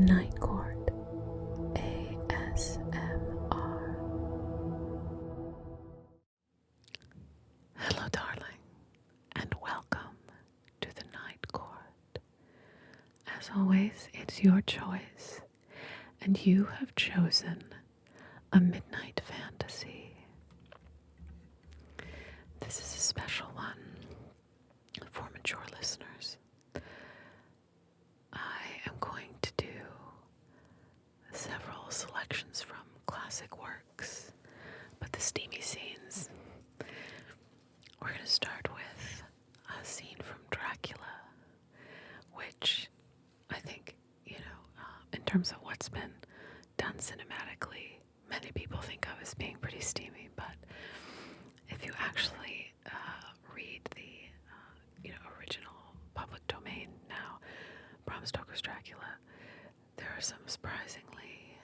Night Court ASMR. Hello, darling, and welcome to the Night Court. As always, it's your choice, and you have chosen a midnight fantasy. This is a special one for mature listeners. I am going to do several selections from classic works, but the steamy scenes. We're going to start with a scene from Dracula, which I think, in terms of what's been done cinematically, many people think of as being pretty steamy, but if you actually read the original public domain now, Bram Stoker's Dracula, there are some surprisingly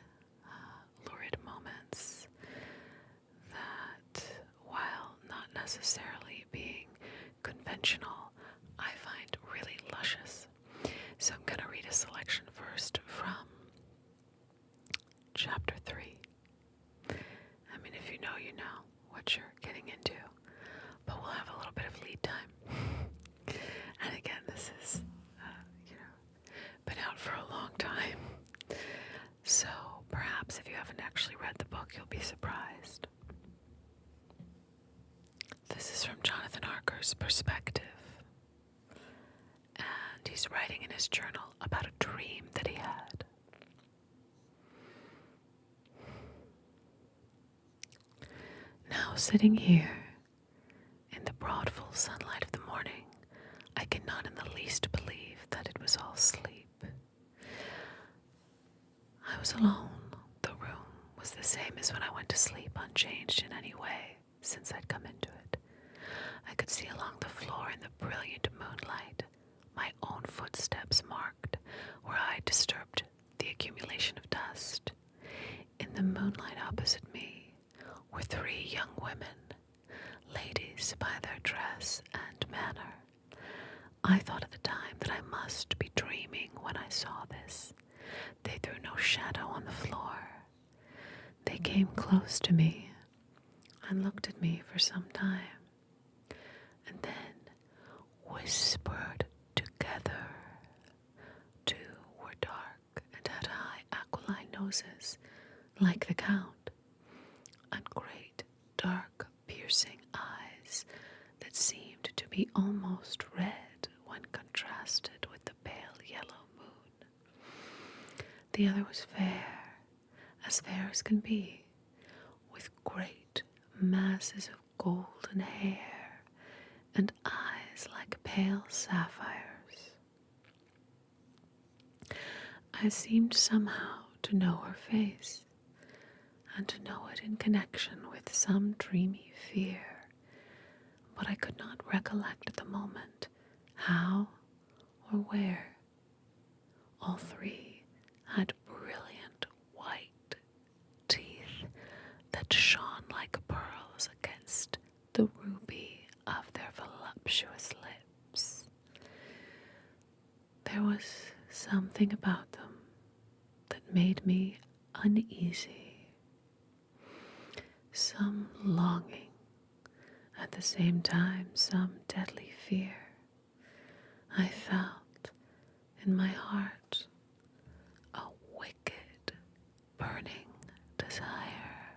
lurid moments that, while not necessarily being conventional, I find really luscious. So I'm going to read a selection first from Chapter 3. I mean, if you know, you know what you're getting into, but we'll have a little bit of lead time. And again, this is, been out for a long time, so perhaps if you haven't actually read the book, you'll be surprised. This is from Jonathan Harker's perspective, and he's writing in his journal about a dream that he had. Now, sitting here in the broad full sunlight of the morning, I cannot in the least believe that it was all sleep. I was alone. The room was the same as when I went to sleep, unchanged in any way since I'd come into it. I could see along the floor in the brilliant moonlight my own footsteps marked where I disturbed the accumulation of dust. In the moonlight opposite me were 3 young women, ladies by their dress and manner. I thought at the time that I must be dreaming when I saw this. They threw no shadow on the floor. They came close to me and looked at me for some time, and then whispered together. 2 were dark and had high aquiline noses, like the Count, and great dark piercing eyes that seemed to be almost red when contrasted with the pale yellow moon. The other was fair as can be, with great masses of golden hair and eyes like pale sapphires. I seemed somehow to know her face, and to know it in connection with some dreamy fear, but I could not recollect at the moment how or where. All 3 had brilliant white teeth that shone like pearls against the ruby of their voluptuous lips. There was something about them that made me uneasy, some longing, at the same time some deadly fear. I felt in my heart a wicked, burning desire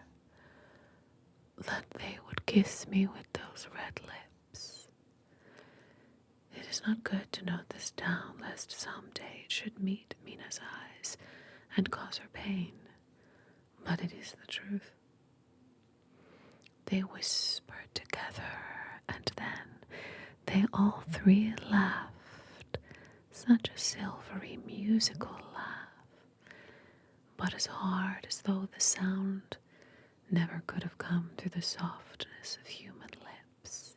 that they would kiss me with those red lips. It is not good to note this down, lest some day it should meet Mina's eyes and cause her pain, but it is the truth. They whispered together, and then they all 3 laughed, such a silvery musical laugh, but as hard as though the sound never could have come through the softness of human lips.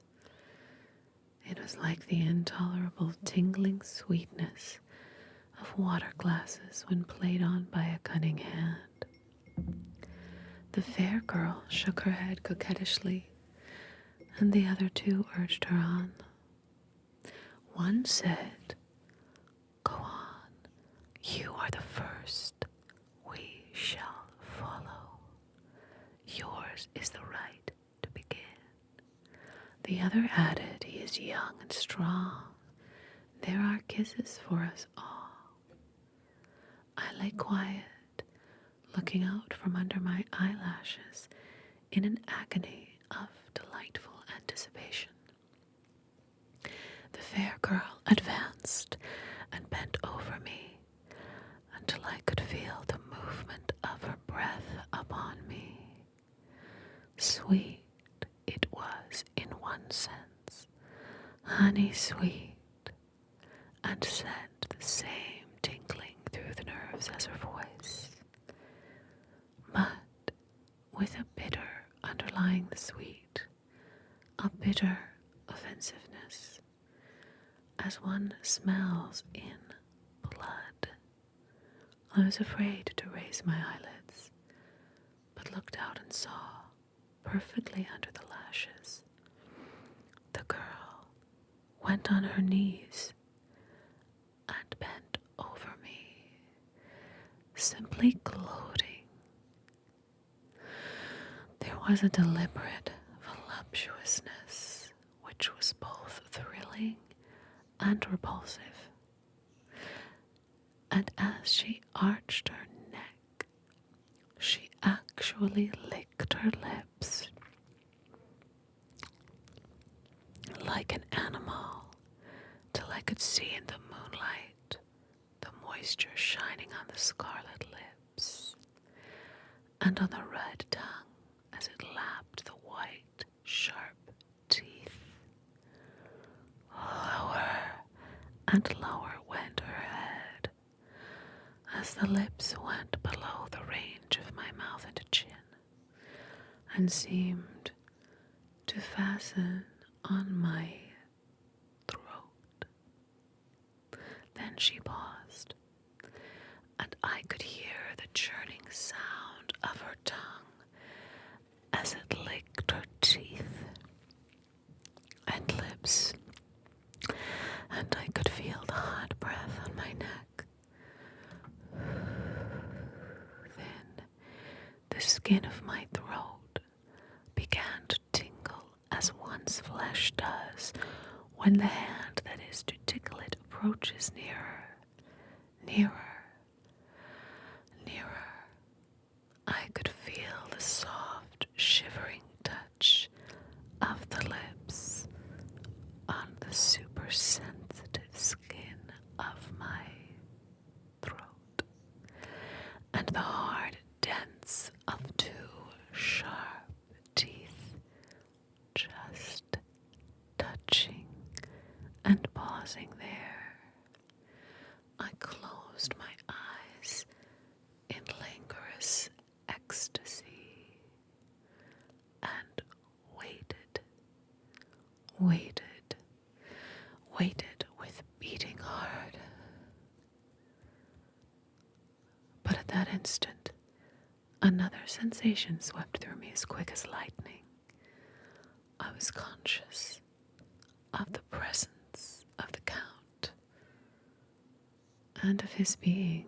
It was like the intolerable tingling sweetness of water glasses when played on by a cunning hand. The fair girl shook her head coquettishly, and the other 2 urged her on. One said, "Go on, You are the first. We shall follow. Yours is the right to begin. The other added, he is young and strong. There are kisses for us all. I lay quiet, looking out from under my eyelashes in an agony of delightful anticipation. The fair girl advanced and bent over me until I could feel the movement of her breath upon me. Sweet it was in one sense, honey sweet, and sent the same tinkling through the nerves as her voice, but with a bitter underlying the sweet, a bitter offensiveness, as one smells in blood. I was afraid to raise my eyelids, but looked out and saw, perfectly under the lashes, the girl went on her knees and bent over me, simply gloating. There was a deliberate voluptuousness which was both thrilling and repulsive, and as she arched her neck, she actually licked her lips like an animal, till I could see in the moonlight the moisture shining on the scarlet lips and on the red tongue as it lapped the white, sharp teeth. Lower and lower went her head as the lips went below the range of my mouth and chin, and seemed to fasten on my throat. Then she paused, and I could hear the churning sound of her tongue as it licked her teeth and lips, and I could feel the hot breath on my neck. Then the skin of my throat began to tingle as one's flesh does when the hand that is to tickle it approaches nearer, nearer, nearer. I could feel the soft, shivering touch of the lips on the supersensitive skin of my throat, and the hard dents of two sharp teeth just touching and pausing there. I closed my eyes in languorous ecstasy and waited, waited, waited with beating heart. But at that instant, another sensation swept through me as quick as lightning. I was conscious of the presence of the Count, and of his being,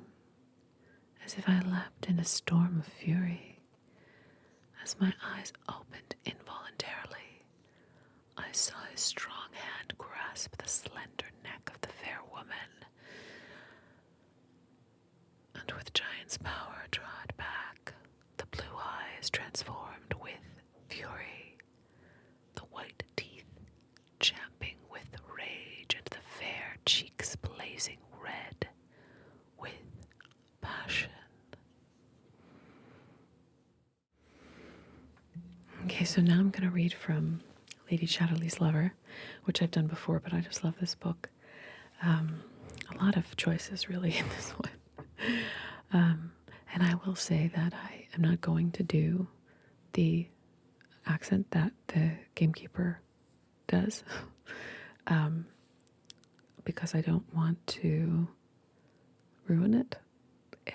as if I leapt in a storm of fury. As my eyes opened involuntarily, I saw his strong hand grasp the slender neck of the fair woman, and with giant's power draw it back, the blue eyes transformed with fury, the white teeth champing with rage, and the fair cheeks blazing red with passion. Okay, so now I'm going to read from Lady Chatterley's Lover, which I've done before, but I just love this book. A lot of choices really in this one. And I will say that I am not going to do the accent that the gamekeeper does, because I don't want to ruin it,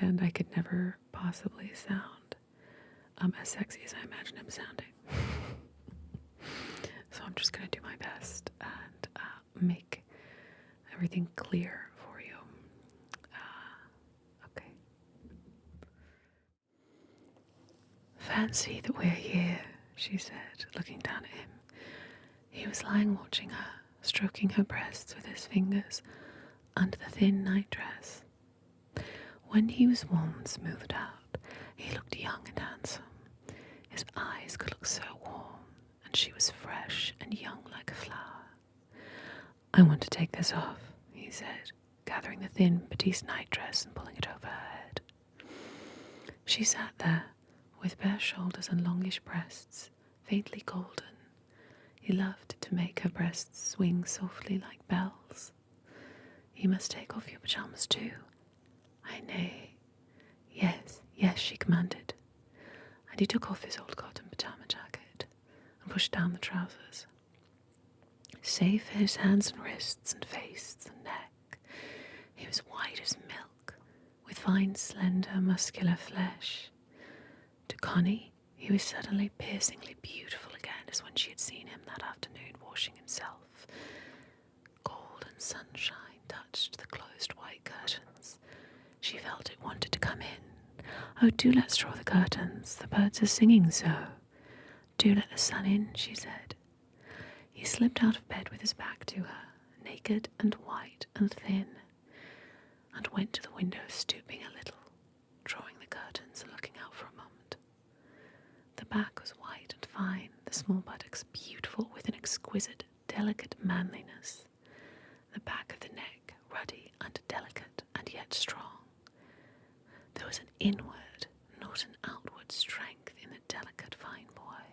and I could never possibly sound as sexy as I imagine him sounding. So I'm just going to do my best and make everything clear for you. fancy that we're here, she said, looking down at him. He was lying watching her, stroking her breasts with his fingers under the thin nightdress. When he was warm and smoothed out, he looked young and handsome. His eyes could look so warm, and she was fresh and young like a flower. I want to take this off, he said, gathering the thin Batiste nightdress and pulling it over her head. She sat there, with bare shoulders and longish breasts, faintly golden. He loved to make her breasts swing softly like bells. You must take off your pyjamas too. I nay. Yes, yes, she commanded. And he took off his old cotton pyjama jacket and pushed down the trousers. Save for his hands and wrists and face and neck, he was white as milk, with fine, slender, muscular flesh. To Connie, he was suddenly piercingly beautiful again, as when she had seen him that afternoon washing himself. Golden sunshine touched the closed white curtains. She felt it wanted to come in. Oh, do let's draw the curtains. The birds are singing so. Do let the sun in, she said. He slipped out of bed with his back to her, naked and white and thin, and went to the window, stooping a little, drawing the curtains and looking out for a moment. The back was white and fine, the small buttocks beautiful with an exquisite, delicate manliness, the back of the neck ruddy and delicate and yet strong. There was an inward, not an outward strength in the delicate, fine boy.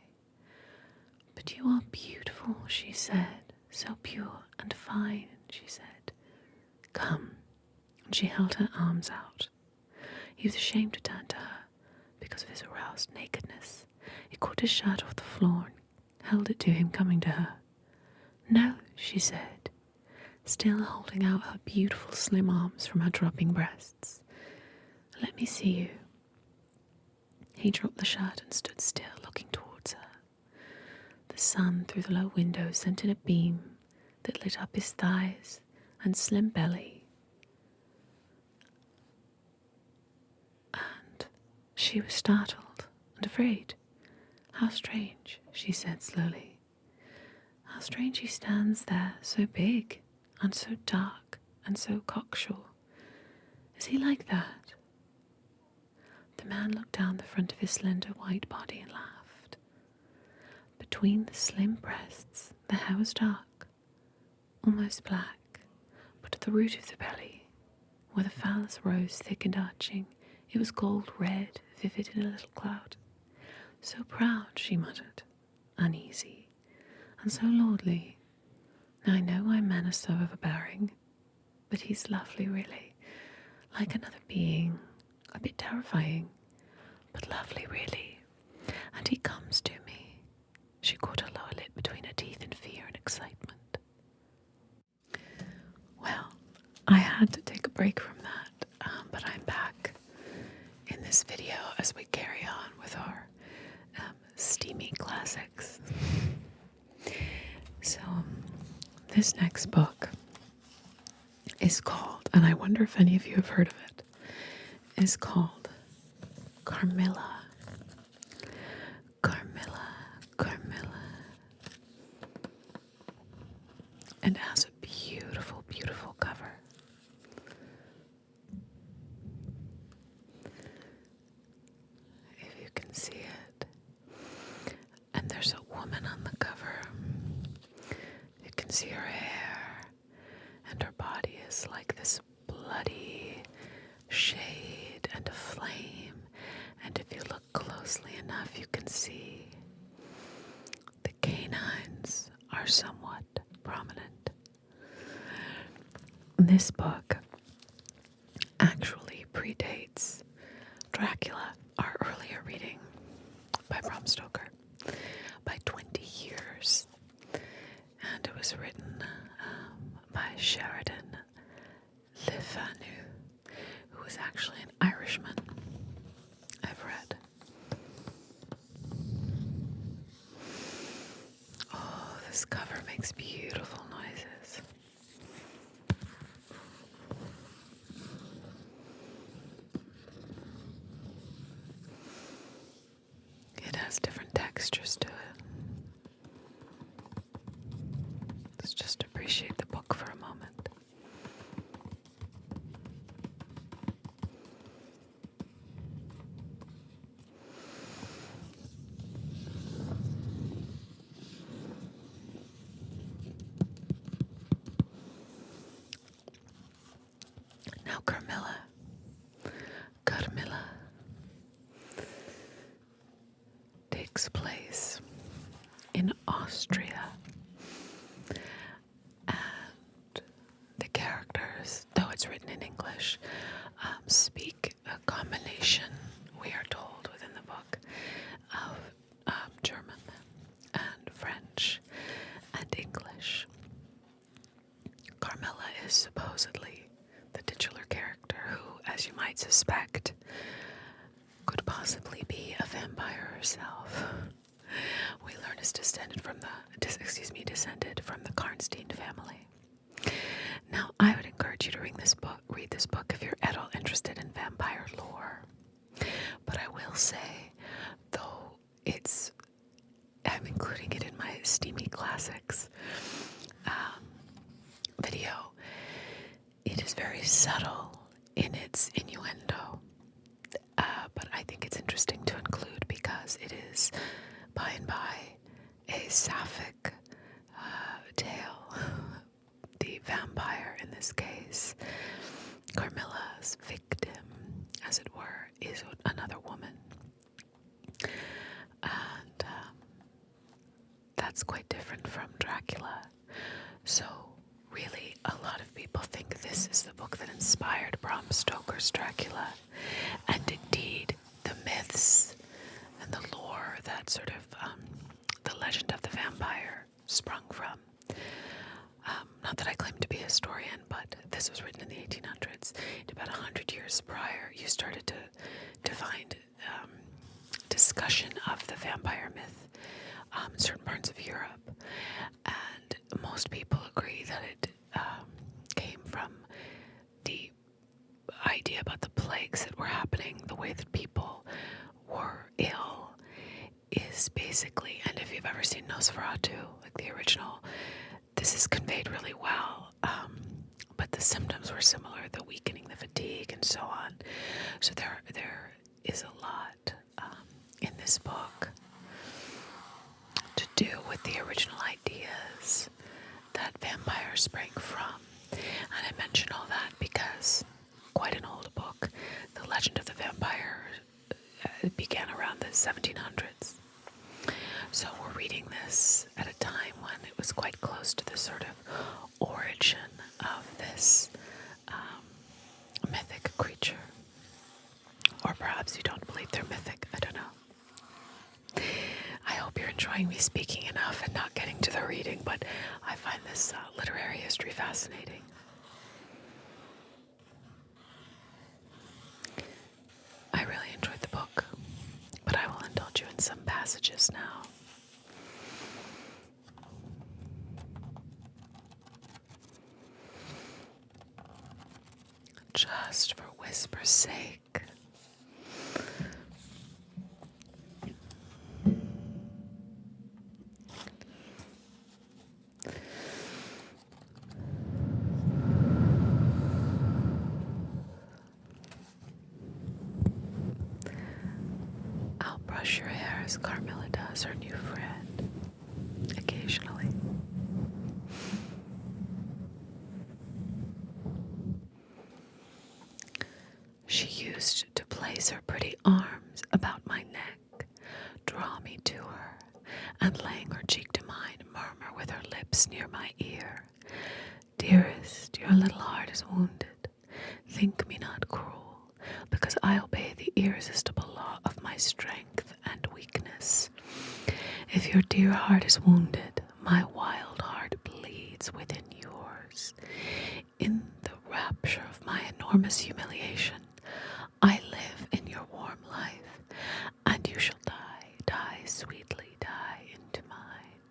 But you are beautiful, she said, so pure and fine, she said. Come. And she held her arms out. He was ashamed to turn to her because of his aroused nakedness. He caught his shirt off the floor and held it to him, coming to her. No, she said, still holding out her beautiful slim arms from her dropping breasts. Let me see you. He dropped the shirt and stood still, looking towards her. The sun through the low window sent in a beam that lit up his thighs and slim belly. And she was startled and afraid. How strange, she said slowly. How strange he stands there, so big and so dark and so cocksure. Is he like that? The man looked down the front of his slender white body and laughed. Between the slim breasts, the hair was dark, almost black, but at the root of the belly, where the phallus rose thick and arching, it was gold red, vivid in a little cloud. So proud, she muttered, uneasy, and so lordly. Now I know why men are so overbearing, but he's lovely really, like another being, a bit terrifying, but lovely really. And he comes to me. She caught her lower lip between her teeth in fear and excitement. Well, I had to take a break from that, but I'm back in this video as we carry on with our Steamy classics. So, this next book is called, and I wonder if any of you have heard of it, is called Carmilla. Carmilla, Carmilla. And it has a beautiful, beautiful cover. If you can see it. And there's a woman on the cover. You can see her hair, and her body is like this bloody shade and a flame. And if you look closely enough, you can see the canines are somewhat prominent. This book actually predates Dracula, our earlier reading by Bram Stoker, by 20 years. And it was written by Sheridan, Fanu, who was actually an Irishman, I've read. Oh, this cover makes beautiful noises. has different textures to it. Let's just appreciate the book for a moment. Now Carmilla takes place in Austria, and the characters, though it's written in English, speak a combination, we are told within the book, of German and French and English. Carmilla is supposedly the titular character who, as you might suspect, could possibly be a vampire herself. We learn is descended from the Karnstein family. Now, I would encourage you to read this book if you're at all interested in vampire lore. But I will say, though I'm including it in my Steamy Classics video, it is very subtle in its innuendo. But I think it's interesting to include because it is, by and by, a sapphic tale. The vampire, in this case, Carmilla's victim, as it were, is another woman. And that's quite different from Dracula. So, really, a lot of people think this is the book that inspired Bram Stoker's Dracula. And indeed, the myths and the lore that sort of the legend of the vampire sprung from. Not that I claim to be a historian, but this was written in the 1800s. About 100 years prior, you started to find discussion of the vampire myth in certain parts of Europe. And most people agree that it came from the idea about the plagues that were happening, the way that people were ill is basically, and if you've ever seen Nosferatu, like the original, this is conveyed really well, but the symptoms were similar, the weakening, the fatigue, and so on. So there is a lot in this book to do with the original ideas that vampires sprang from. And I mention all that because quite an old book, The Legend of the Vampire, began around the 1700s. So we're reading this at a time when it was quite close to the sort of origin of this mythic creature. Or perhaps you don't believe they're mythic, I don't know. I hope you're enjoying me speaking enough and not getting to the reading, but I find this literary history fascinating. I really enjoyed the book, but I will indulge you in some passages now. Just for whisper's sake. I'll brush your hair as Carmilla does her new friend, occasionally. She used to place her pretty arms about my neck, draw me to her, and laying her cheek to mine, murmur with her lips near my ear, "Dearest, your little heart is wounded. Think me not cruel, because I obey the irresistible law of my strength and weakness. If your dear heart is wounded, my wild heart bleeds within yours. In the rapture of my enormous humiliation, I live in your warm life, and you shall die sweetly, die into mine.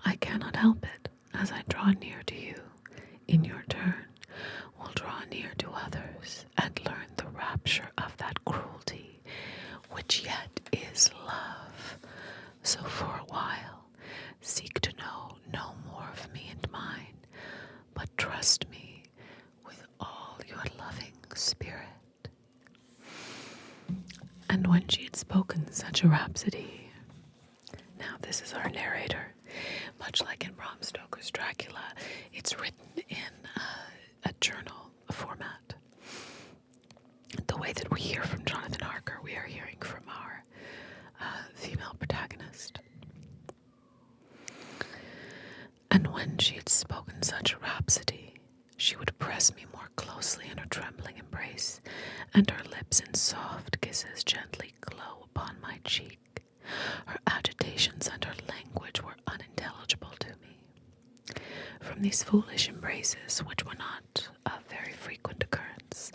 I cannot help it, as I draw near to you, in your turn, will draw near to others, and learn the rapture of that cruelty which which yet is love. So for a while, seek to know no more of me and mine, but trust me with all your loving spirit. And when she had spoken such a rhapsody, now this is our narrator, much like in Bram Stoker's Dracula, it's written in a journal format. The way that we hear from Jonathan Harker, we are hearing from our female protagonist. And when she had spoken such a rhapsody, she would press me more closely in her trembling embrace, and her lips in soft kisses gently glow upon my cheek. Her agitations and her language were unintelligible to me. From these foolish embraces, which were not of very frequent occurrence,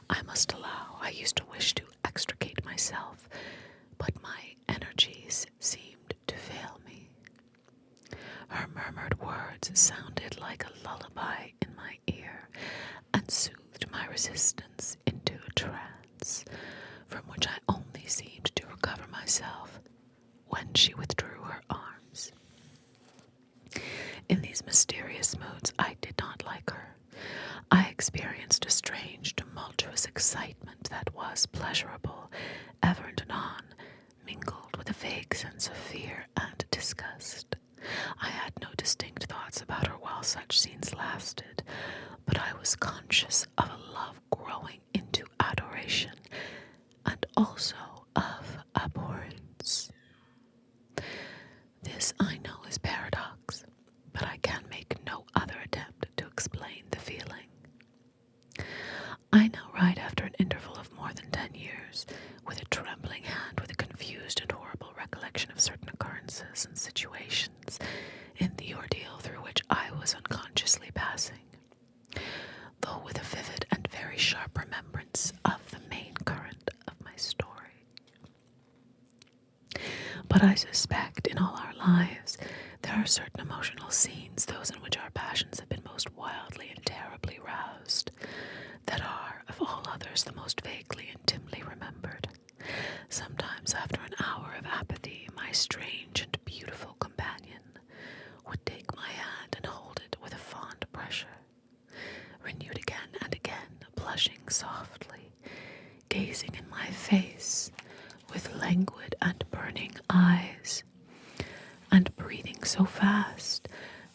I must allow I used to wish to extricate myself, but my energies seemed to fail me. Her murmured words sounded like a lullaby in my ear, and soothed my resistance into a trance, from which I only seemed to recover myself when she withdrew her arms. In these mysterious moods I did not like her. I experienced a strange, tumultuous excitement that was pleasurable, ever and anon, mingled with a vague sense of fear and disgust. I had no distinct thoughts about her while such scenes lasted, but I was conscious of a love growing into adoration, and also of abhorrence. This I know is paradox, but I can make no other attempt to explain the feeling. I now write after an interval of more than 10 years, with a trembling hand, with a confused and horrible recollection of certain occurrences and situations in the ordeal through which I was unconsciously passing, though with a vivid and very sharp remembrance of the main current of my story. But I suspect in all our lives there are certain emotional scenes, those in which our passions have been most wildly and terribly roused, that are, of all others, the most vaguely and dimly remembered. Sometimes after an hour of apathy, my strange and beautiful companion would take my hand and hold it with a fond pressure, renewed again and again, blushing softly, gazing in my face with languid and burning eyes, and breathing so fast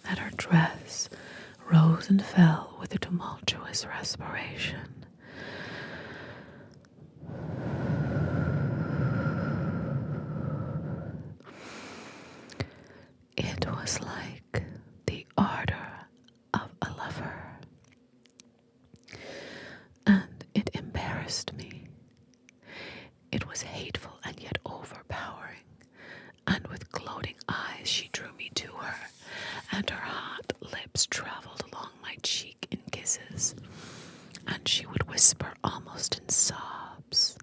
that her dress rose and fell with a tumultuous respiration. It was like the ardor of a lover, and it embarrassed me. It was hateful and yet overpowering, and with gloating eyes she drew me to her, and her hot lips traveled along my cheek in kisses, and she would whisper almost in sobs,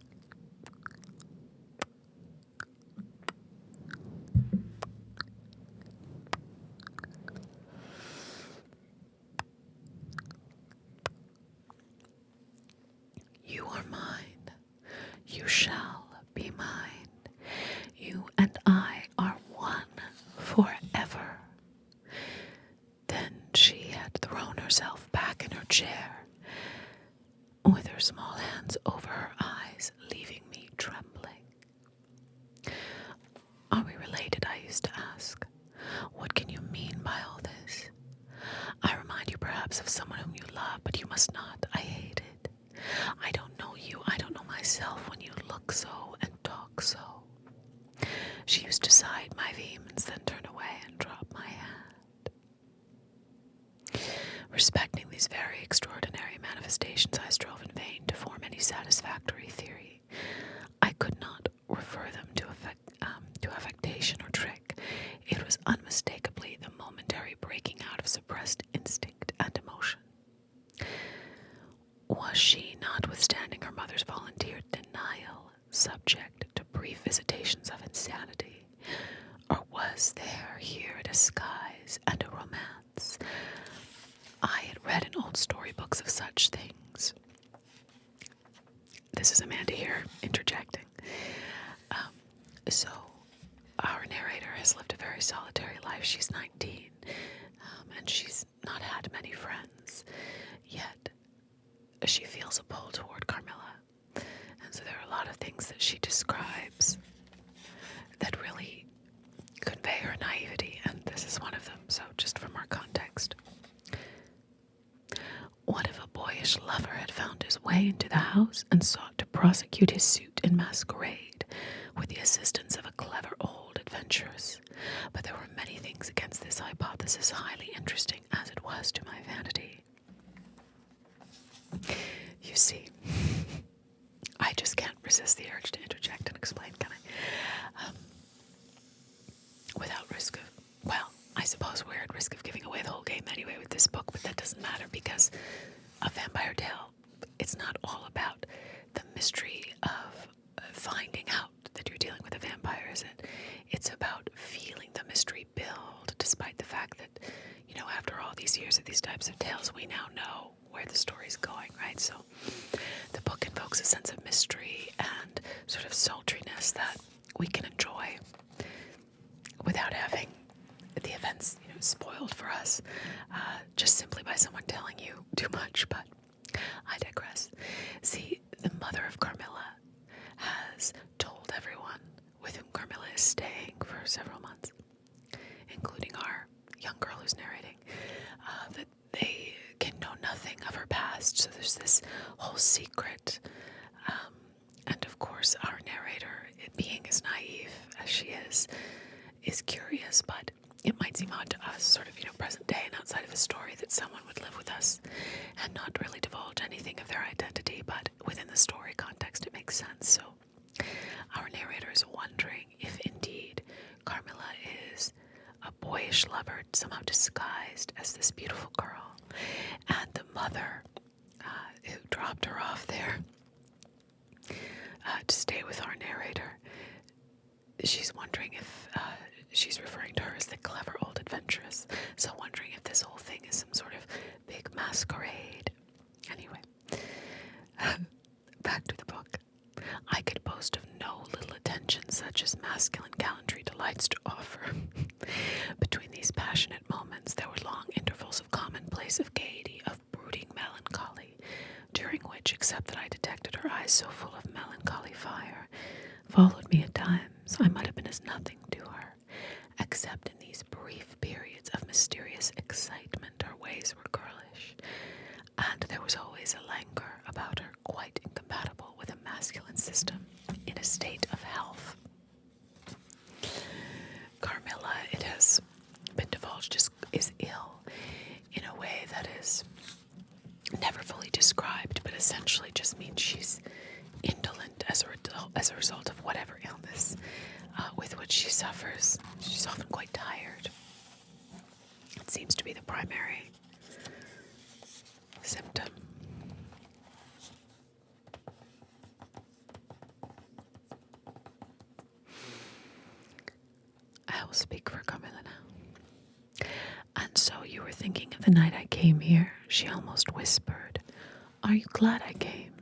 "You are mine. You shall be mine. You and I are one forever." Then she had thrown herself back in her chair, with her small hands over her eyes, leaving me trembling. "Are we related?" I used to ask. "What can you mean by all this? I remind you perhaps of someone whom you love, but you must not. I hate it. I don't know you. I don't know myself when you look so and talk so." She used to sigh at my vehemence, then turn away and drop my hand. Respecting these very extraordinary manifestations, I strove in vain to form any satisfactory theory. I could not refer them to affectation or trick. It was unmistakably the momentary breaking out of suppressed instinct and emotion. Was she, notwithstanding her mother's volunteered denial, subject to brief visitations of insanity? Or was there here a disguise and a romance? I had read in old storybooks of such things. This is Amanda here, interjecting. So, our narrator has lived a very solitary life. She's 19, and she's not had many friends, yet she feels a pull toward Carmilla. And so there are a lot of things that she describes that really convey her naivety, and this is one of them. So just for more context. What if a boyish lover had found his way into the house and sought to prosecute his suit in masquerade with the assistance of a clever old adventuress? But there were many things against this hypothesis, highly interesting as it was to my vanity. You see, I just can't resist the urge to interject and explain, can I? Without risk of, well, I suppose we're at risk of giving away the whole game anyway with this book, but that doesn't matter because a vampire tale, it's not all about the mystery of finding out that you're dealing with a vampire, is it? It's about feeling the mystery build, despite the fact that, after all these years of these types of tales, we now know where the story's going, right? So the book invokes a sense of mystery and sort of sultriness that we can enjoy without having the events spoiled for us just simply by someone telling you too much, but I digress. See, the mother of Carmilla has told everyone with whom Carmilla is staying for several months, including our young girl who's narrating, that they can know nothing of her past. So there's this whole secret, and of course our narrator, being as naive as she is curious, but it might seem odd to us, sort of, present day and outside of the story, that someone would live with us and not really divulge anything of their identity, but within the story context it makes sense. So our narrator is wondering if indeed Carmilla is a boyish lover somehow disguised as this beautiful girl, and the mother who dropped her off there to stay with our narrator, she's wondering if she's referring to her as the clever old adventuress. So wondering if this whole thing is some sort of big masquerade. Anyway, back to the book. I could boast of no little attention such as masculine gallantry delights to offer. Between these passionate moments, there were long intervals of commonplace, of gaiety, of brooding melancholy, during which, except that I detected her eyes so full of melancholy fire, followed me at times, I might have been as nothing to her, except in these brief periods of mysterious excitement. Her ways were girlish, and there was always a languor about her quite incompatible with a masculine system in a state of health. Carmilla, it has been divulged, is ill in a way that is never fully described, but essentially just means she's indolent as a result of whatever illness with which she suffers. She's often quite tired. It seems to be the primary symptom. I will speak for Carmilla now. And so you were thinking of the night I came here, she almost whispered. Are you glad I came?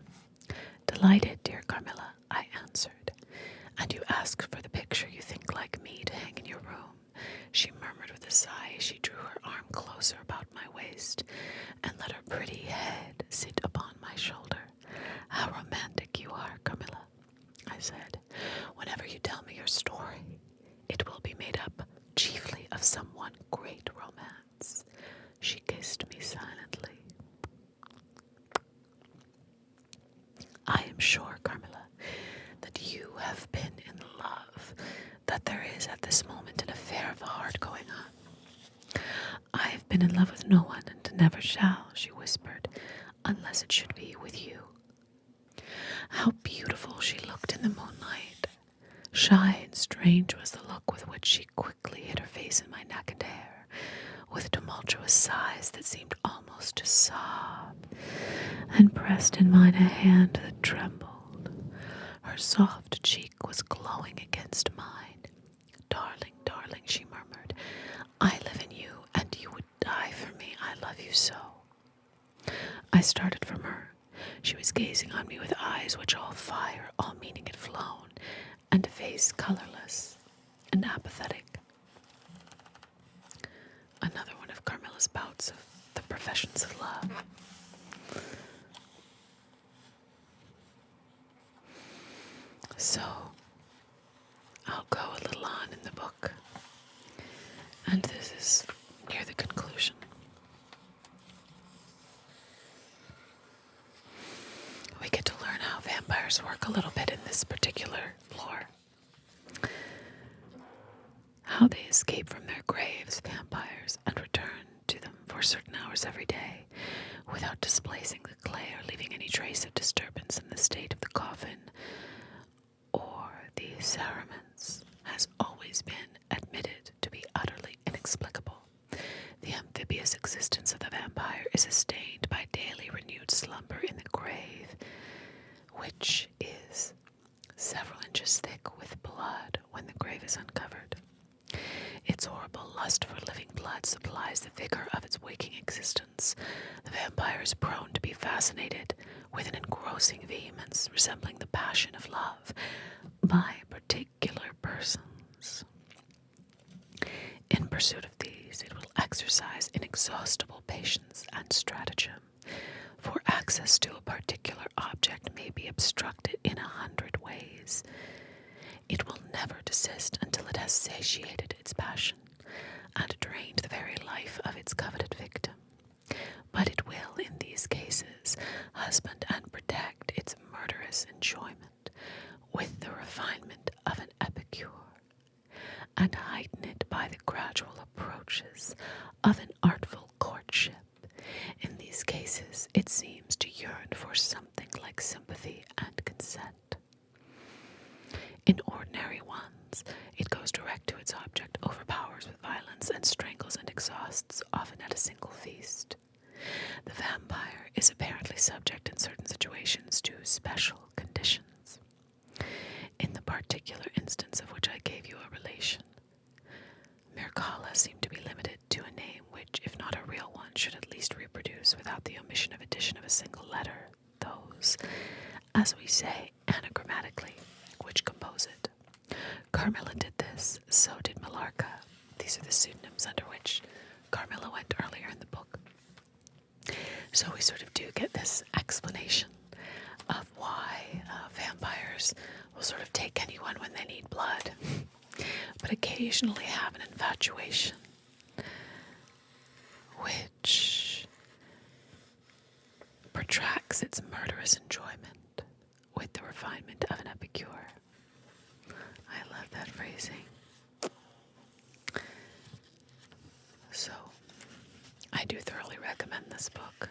Delighted, dear Carmilla, I answered. And you asked for the picture you think like me to hang in your room, she murmured with a sigh as she drew her arm closer about my waist and let her pretty head sit upon my shoulder. How romantic you are, Carmilla, I said. Whenever you tell me your story, it will be made up chiefly of some one great romance. She kissed me silently. I am sure, Carmilla, that you have been in love, that there is at this moment an affair of the heart going on. I have been in love with no one and never shall, she whispered, unless it should be with you. How beautiful she looked in the moonlight. Shy and strange was the look with which she quickly hid her face in my neck and hair, with tumultuous sighs that seemed almost to sob, and pressed in mine a hand that trembled. Her soft cheek was glowing against mine. Darling, darling, she murmured, I live in you, and you would die for me. I love you so. I started from her. She was gazing on me with eyes which all fire, all meaning had flown, and a face colorless and apathetic. Another one of Carmilla's bouts of the professions of love. So, I'll go a little on in the book, and this is near the conclusion. We get to learn how vampires work a little bit in this particular lore. How they escape from their graves, vampires, and return to them for certain hours every day without displacing the clay or leaving any trace of disturbance in the state of the coffin or the cerements has always been admitted to be utterly inexplicable. The amphibious existence of the vampire is sustained by daily renewed slumber in the grave, which is several inches thick with blood when the grave is uncovered. Its horrible lust for living blood supplies the vigor of its waking existence. The vampire is prone to be fascinated with an engrossing vehemence resembling the passion of love by particular persons. In pursuit of these, it will exercise inexhaustible patience and stratagem, for access to a particular object may be obstructed in 100 ways. It will never desist until it has satiated its passion and drained the very life of its coveted victim. But it will, in these cases, husband and protect its murderous enjoyment with the refinement of an epicure, and heighten it by the gradual approaches of an artful courtship. In these cases, it seems to yearn for something like sympathy and consent. In ordinary ones, it goes direct to its object, overpowers with violence, and strangles and exhausts, often at a single feast. The vampire is apparently subject in certain situations to special conditions. In the particular instance of which I gave you a relation, Mircalla seemed to be limited to a name which, if not a real one, should at least reproduce, without the omission of addition of a single letter, those, as we say, anagrammatically, which compose it. Carmilla did this, so did Millarca. These are the pseudonyms under which Carmilla went earlier in the book. So we sort of do get this explanation of why vampires will sort of take anyone when they need blood, but occasionally have an infatuation which protracts its murderous enjoyment with the refinement of an epicure. I love that phrasing. So, I do thoroughly recommend this book.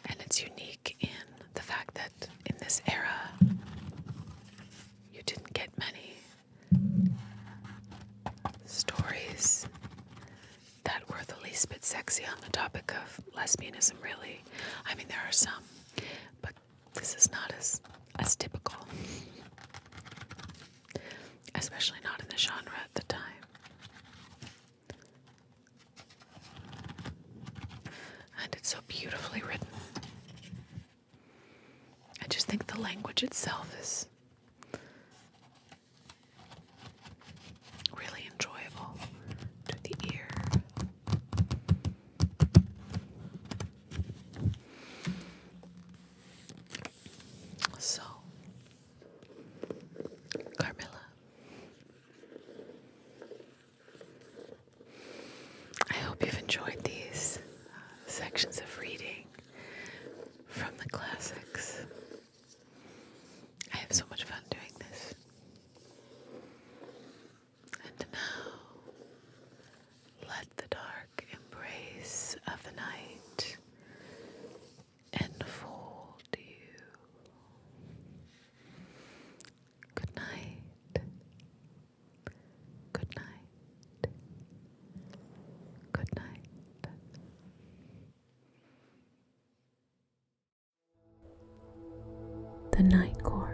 And it's unique in the fact that in this era, you didn't get many stories that were the least bit sexy on the topic of lesbianism, really. I mean, there are some, but this is not as typical. Especially not in the genre at the time. And it's so beautifully written. I just think the language itself is really enjoyable to the ear. So, Carmilla. I hope you've enjoyed these sections of reading from the classics. I have so much fun doing this. And now, let the dark embrace of the night enfold you. Good night. Good night. Good night. The Night Court.